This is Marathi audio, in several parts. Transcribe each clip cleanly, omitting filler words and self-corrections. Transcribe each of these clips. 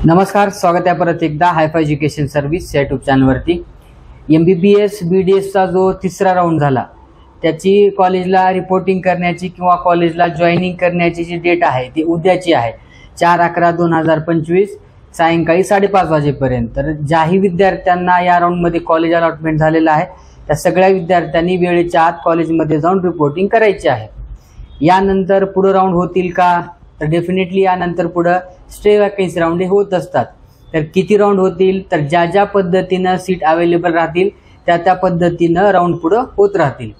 नमस्कार, स्वागत आहे परत एकदा हायफाय एज्युकेशन सर्व्हिस या यूट्यूब चॅनलवरती। MBBS BDSचा जो तिसरा राऊंड झाला त्याची कॉलेजला रिपोर्टिंग करण्याची किंवा कॉलेजला जॉईनिंग करण्याची जी डेट आहे ती उद्याची आहे 4/11/2025 सायंकाळी 5:30 वाजेपर्यंत। तर ज्याही विद्यार्थ्यांना या राऊंडमध्ये कॉलेज अलॉटमेंट झालेला आहे त्या सगळ्या विद्यार्थ्यांनी वेळेच्या आत कॉलेजमध्ये जाऊन रिपोर्टिंग करायची आहे। यानंतर पुढे राऊंड होतील का, तर डेफिनेटली यानंतर पुढे स्टे वॅकन्सी राऊंड हे होत असतात। तर किती राऊंड होतील, तर ज्या ज्या पद्धतीने सीट अवेलेबल राहतील त्या पद्धतीने राऊंड पुढे होत राहतील।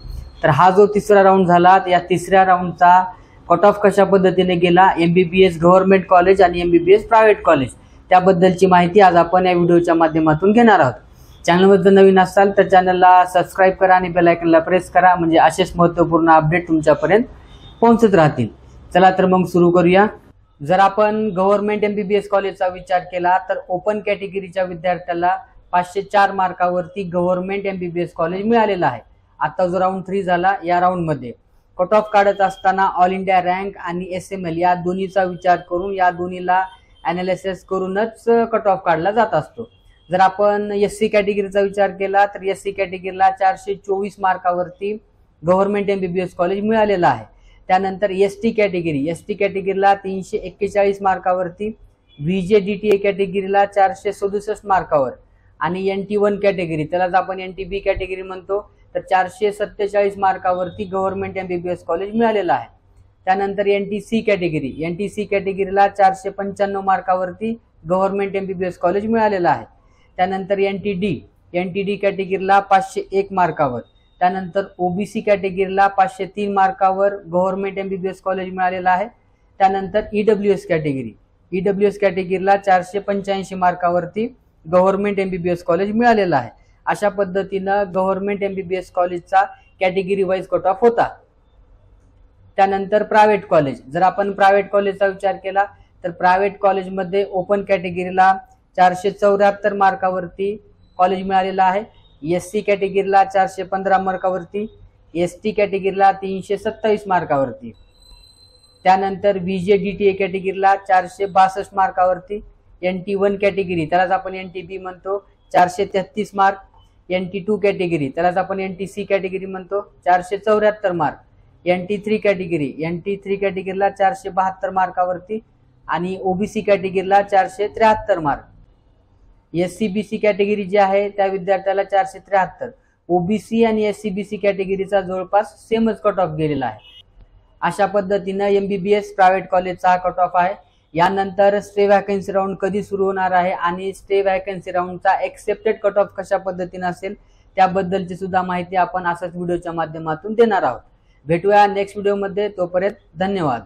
तर हा जो तिसरा राऊंड झाला या तिसऱ्या राऊंडचा कट ऑफ कशा पद्धतीने गेला, MBBS गव्हर्नमेंट कॉलेज आणि MBBS प्रायव्हेट कॉलेज त्याबद्दलची माहिती आज आपण या व्हिडिओच्या माध्यमातून घेणार आहोत। चॅनलवर नवीन असाल तर चॅनलला सबस्क्राइब करा आणि बेल आयकॉनला प्रेस करा, म्हणजे असेच महत्त्वपूर्ण अपडेट तुमच्यापर्यंत पोहोचत राहतील। चला तर मग सुरू करूया। जर आपण गव्हर्नमेंट MBBS कॉलेजचा विचार केला तर ओपन कॅटेगरीच्या विद्यार्थ्याला 504 मार्कावरती गव्हर्नमेंट MBBS कॉलेज मिळालेलं आहे। आता जो राऊंड 3 झाला या राऊंड मध्ये कट ऑफ काढत असताना ऑल इंडिया रँक आणि SML या दोन्हीचा विचार करून या दोन्हीला अनालिसिस करूनच कट ऑफ काढला जात असतो। जर आपण SC कॅटेगरीचा विचार केला तर SC कॅटेगरीला 424 मार्कावरती गव्हर्नमेंट MBBS कॉलेज मिळालेलं आहे। त्यानंतर ST कॅटेगरीला 341 मार्कावरती, VJDTA कॅटेगरीला 467 मार्कावर आणि NT1 कॅटेगरी त्यालाच आपण NTB कॅटेगरी म्हणतो तर 447 मार्कावरती गव्हर्नमेंट MBBS कॉलेज मिळालेलं आहे। त्यानंतर NTC कॅटेगरीला 495 मार्कावरती गव्हर्नमेंट MBBS कॉलेज मिळालेलं आहे। त्यानंतर NTD कॅटेगरीला 501 मार्कावर, त्यानंतर OBC कॅटेगरीला 503 मार्कावर गव्हर्नमेंट MBBS कॉलेज मिळालेलं आहे। त्यानंतर EWS कॅटेगरीला 485 मार्कावरती गव्हर्नमेंट MBBS कॉलेज मिळालेलं आहे। अशा पद्धतीने गव्हर्नमेंट MBBS कॉलेजचा कॅटेगरी वाईज कट ऑफ होता। त्यानंतर प्रायव्हेट कॉलेज, जर आपण प्रायव्हेट कॉलेजचा विचार केला तर प्रायव्हेट कॉलेजमध्ये ओपन कॅटेगरीला 474 मार्कावरती कॉलेज मिळालेलं आहे। SC कॅटेगरीला 415 मार्कावरती, ST कॅटेगरीला 327 मार्कावरती, त्यानंतर VJDTA कॅटेगरीला 462 मार्कावरती, NT1 कॅटेगरी त्यालाच आपण NTB म्हणतो 433 मार्क, NT2 कॅटेगरी त्यालाच आपण NTC कॅटेगरी म्हणतो 474 मार्क, NT3 कॅटेगरीला 472 मार्कावरती आणि OBC कॅटेगरीला 473 मार्क। SCBC कॅटेगरी जी आहे त्या विद्यार्थ्याला 473, OBC आणि SCBC कॅटेगरीचा जवळपास सेमच कट ऑफ गेलेला आहे। अशा पद्धतीने MBBS प्रायव्हेट कॉलेजचा हा कट ऑफ आहे। यानंतर स्टे वॅकन्सी राऊंड कधी सुरू होणार आहे आणि स्टे वॅकन्सी राऊंडचा एक्सेप्टेड कट ऑफ कशा पद्धतीने असेल त्याबद्दलची सुद्धा माहिती आपण असाच व्हिडिओच्या माध्यमातून देणार आहोत। भेटूया नेक्स्ट व्हिडिओमध्ये, तोपर्यंत धन्यवाद।